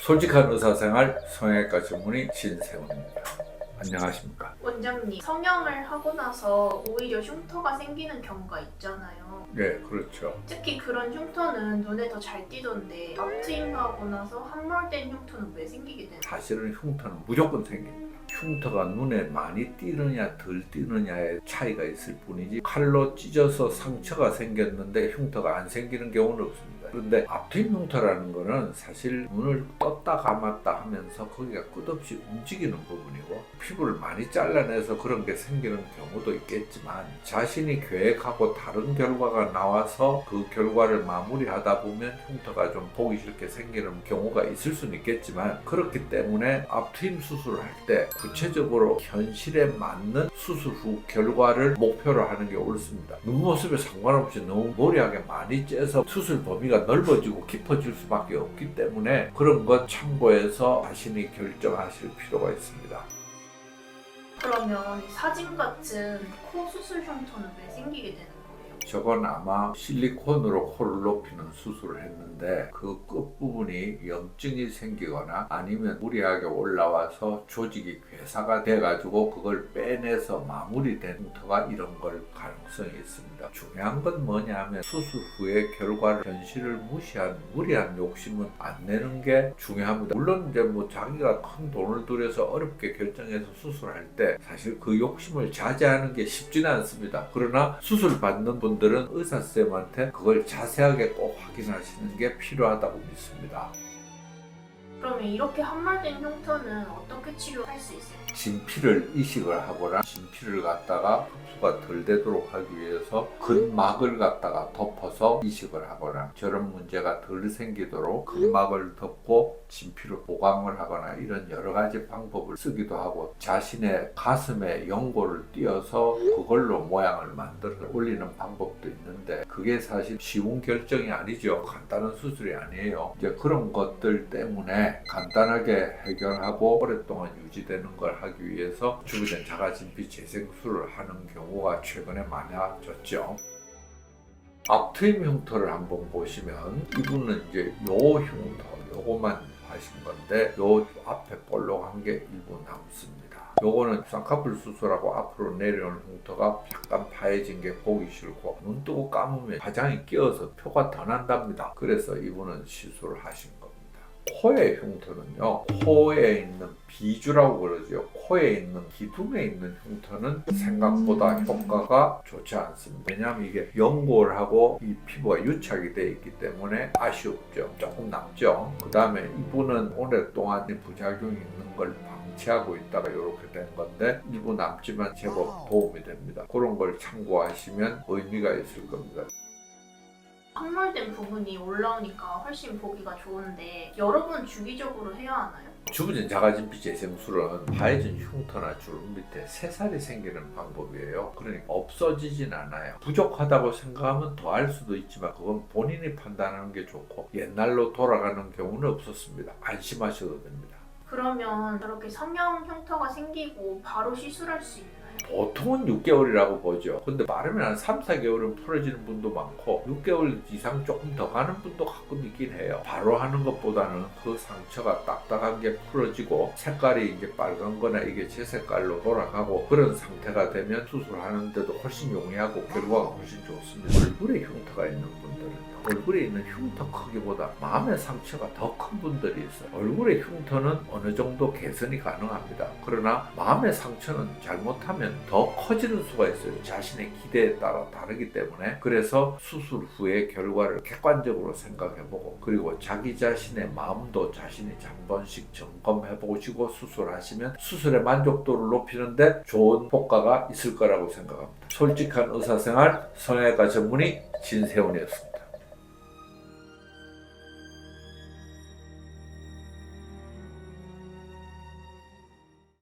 솔직한 의사생활 성형외과 전문의 진세훈입니다. 안녕하십니까? 원장님, 성형을 하고 나서 오히려 흉터가 생기는 경우가 있잖아요. 네, 그렇죠. 특히 그런 흉터는 눈에 더 잘 띄던데 앞트임하고 나서 함몰된 흉터는 왜 생기게 되나요? 사실은 흉터는 무조건 생깁니다. 흉터가 눈에 많이 띄느냐 덜 띄느냐의 차이가 있을 뿐이지 칼로 찢어서 상처가 생겼는데 흉터가 안 생기는 경우는 없습니다. 그런데 앞트임 흉터라는 거는 사실 눈을 떴다 감았다 하면서 거기가 끝없이 움직이는 부분이고 피부를 많이 잘라내서 그런 게 생기는 경우도 있겠지만 자신이 계획하고 다른 결과가 나와서 그 결과를 마무리하다 보면 흉터가 좀 보기 싫게 생기는 경우가 있을 수는 있겠지만 그렇기 때문에 앞트임 수술을 할 때 구체적으로 현실에 맞는 수술 후 결과를 목표로 하는 게 옳습니다. 눈 모습에 상관없이 너무 무리하게 많이 째서 수술 범위가 넓어지고 깊어질 수밖에 없기 때문에 그런 것 참고해서 자신이 결정하실 필요가 있습니다. 그러면 이 사진 같은 코 수술 흉터는 왜 생기게 되는 거예요? 저건 아마 실리콘으로 코를 높이는 수술을 했는데 그 끝부분이 염증이 생기거나 아니면 무리하게 올라와서 조직이 괴사가 돼가지고 그걸 빼내서 마무리된 흉터가 이런 걸 가능성이 있습니다. 중요한 건 뭐냐면 수술 후에 결과를 현실을 무시한 무리한 욕심은 안 내는 게 중요합니다. 물론 이제 뭐 자기가 큰 돈을 들여서 어렵게 결정해서 수술할 때 사실 그 욕심을 자제하는 게 쉽지는 않습니다. 그러나 수술 받는 분들은 의사쌤한테 그걸 자세하게 꼭 확인하시는 게 필요하다고 믿습니다. 그러면 이렇게 함몰된 흉터는 어떻게 치료할 수 있어요? 진피를 이식을 하거나 진피를 갖다가 흡수가 덜 되도록 하기 위해서 근막을 갖다가 덮어서 이식을 하거나 저런 문제가 덜 생기도록 근막을 덮고 진피를 보강을 하거나 이런 여러 가지 방법을 쓰기도 하고 자신의 가슴에 연고를 띄어서 그걸로 모양을 만들어 올리는 방법도 있는데 그게 사실 쉬운 결정이 아니죠. 간단한 수술이 아니에요. 이제 그런 것들 때문에 간단하게 해결하고 오랫동안 유지되는 걸 하기 위해서 주부된 자가진피 재생술을 하는 경우가 최근에 많아졌죠. 앞트임 흉터를 한번 보시면 이분은 이제 요 흉터, 요거만 하신 건데 요 앞에 볼록한 게 일부 남습니다. 요거는 쌍꺼풀 수술하고 앞으로 내려오는 흉터가 약간 파여진 게 보기 싫고 눈 뜨고 감으면 화장이 끼어서 표가 더 난답니다. 그래서 이분은 시술을 하신 겁니다. 코의 흉터는요, 코에 있는 비주라고 그러죠. 코에 있는 기둥에 있는 흉터는 생각보다 효과가 좋지 않습니다. 왜냐하면 이게 연골하고 이 피부가 유착이 되어 있기 때문에 아쉬웠죠. 조금 남죠. 그 다음에 이분은 오랫동안 부작용이 있는 걸 방치하고 있다가 이렇게 된 건데 일부 남지만 제법 도움이 됩니다. 그런 걸 참고하시면 의미가 있을 겁니다. 함몰된 부분이 올라오니까 훨씬 보기가 좋은데 여러 번 주기적으로 해야 하나요? 주부진 자가진피 재생술은 파여진 흉터나 주름 밑에 새살이 생기는 방법이에요. 그러니까 없어지진 않아요. 부족하다고 생각하면 더 할 수도 있지만 그건 본인이 판단하는 게 좋고 옛날로 돌아가는 경우는 없었습니다. 안심하셔도 됩니다. 그러면 저렇게 성형 흉터가 생기고 바로 시술할 수 있나요? 보통은 6개월이라고 보죠. 근데 빠르면 한 3, 4개월은 풀어지는 분도 많고 6개월 이상 조금 더 가는 분도 가끔 있긴 해요. 바로 하는 것보다는 그 상처가 딱딱한 게 풀어지고 색깔이 이제 빨간 거나 이게 제 색깔로 돌아가고 그런 상태가 되면 수술하는데도 훨씬 용이하고 결과가 훨씬 좋습니다. 얼굴에 흉터가 있는 분들은요. 얼굴에 있는 흉터 크기보다 마음의 상처가 더 큰 분들이 있어요. 얼굴의 흉터는 어느 정도 개선이 가능합니다. 그러나 마음의 상처는 잘못하면 더 커지는 수가 있어요. 자신의 기대에 따라 다르기 때문에 그래서 수술 후의 결과를 객관적으로 생각해보고 그리고 자기 자신의 마음도 자신이 한 번씩 점검해보시고 수술하시면 수술의 만족도를 높이는데 좋은 효과가 있을 거라고 생각합니다. 솔직한 의사생활 성형외과 전문의 진세훈이었습니다.